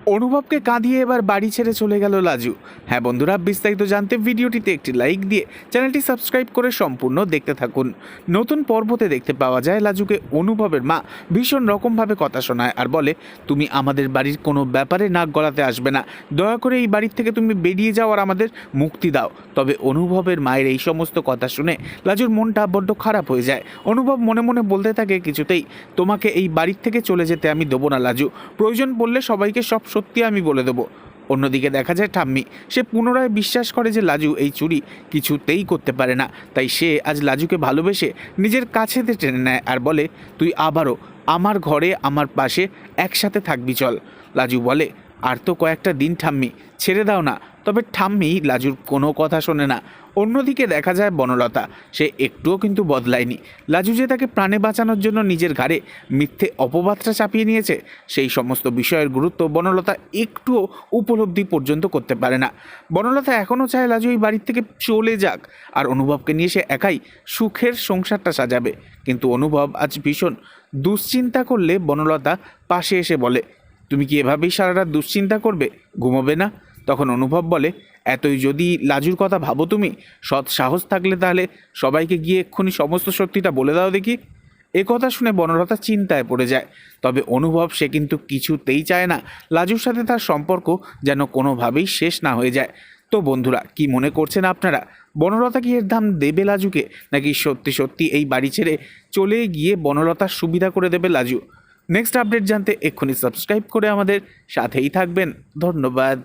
অনুভবকে কাঁদিয়ে এবার বাড়ি ছেড়ে চলে গেল লাজু। হ্যাঁ বন্ধুরা, বিস্তারিত জানতে ভিডিওটিতে একটি লাইক দিয়ে চ্যানেলটি সাবস্ক্রাইব করে সম্পূর্ণ দেখতে থাকুন। নতুন পর্বতে দেখতে পাওয়া যায় লাজুকে অনুভবের মা ভীষণ রকমভাবে কথা শোনায় আর বলে, তুমি আমাদের বাড়ির কোনো ব্যাপারে নাক গলাতে আসবে না, দয়া করে এই বাড়ির থেকে তুমি বেরিয়ে যাও আর আমাদের মুক্তি দাও। তবে অনুভবের মায়ের এই সমস্ত কথা শুনে লাজুর মনটা বড্ড খারাপ হয়ে যায়। অনুভব মনে মনে বলতে থাকে, কিছুতেই তোমাকে এই বাড়ির থেকে চলে যেতে আমি দেবো না লাজু, প্রয়োজন পড়লে সবাইকে সব সত্যি আমি বলে দেবো। অন্যদিকে দেখা যায় ঠাম্মি, সে পুনরায় বিশ্বাস করে যে লাজু এই চুরি কিছুতেই করতে পারে না। তাই সে আজ লাজুকে ভালোবেসে নিজের কাছেতে টেনে নেয় আর বলে, তুই আবারও আমার ঘরে আমার পাশে একসাথে থাকবি, চল। লাজু বলে, আর তো কয়েকটা দিন ঠাম্মি, ছেড়ে দাও না। তবে ঠাম্মি লাজুর কোনো কথা শোনে না। অন্যদিকে দেখা যায় বনলতা, সে একটুও কিন্তু বদলায়নি। লাজু যে তাকে প্রাণে বাঁচানোর জন্য নিজের ঘাড়ে মিথ্যে অপবাদটা চাপিয়ে নিয়েছে, সেই সমস্ত বিষয়ের গুরুত্ব বনলতা একটুও উপলব্ধি পর্যন্ত করতে পারে না। বনলতা এখনও চায় লাজু এই বাড়ির থেকে চলে যাক আর অনুভবকে নিয়ে সে একাই সুখের সংসারটা সাজাবে। কিন্তু অনুভব আজ ভীষণ দুশ্চিন্তা করলে বনলতা পাশে এসে বলে, তুমি কি এভাবেই সারা রাত দুশ্চিন্তা করবে, ঘুমোবে না? তখন অনুভব বলে, এতই যদি লাজুর কথা ভাবো তুমি, সৎ সাহস থাকলে তাহলে সবাইকে গিয়ে এক্ষুনি সমস্ত সত্যিটা বলে দাও দেখি। এ কথা শুনে বনলতা চিন্তায় পড়ে যায়। তবে অনুভব সে কিন্তু কিছুতেই চায় না লাজুর সাথে তার সম্পর্ক যেন কোনোভাবেই শেষ না হয়ে যায়। তো বন্ধুরা, কি মনে করছেন আপনারা? বনলতা কি এর দাম দেবে লাজুকে, নাকি সত্যি সত্যি এই বাড়ি ছেড়ে চলে গিয়ে বনলতার সুবিধা করে দেবে লাজু? নেক্সট আপডেট জানতে এক্ষুনি সাবস্ক্রাইব করে আমাদের সাথেই থাকবেন। ধন্যবাদ।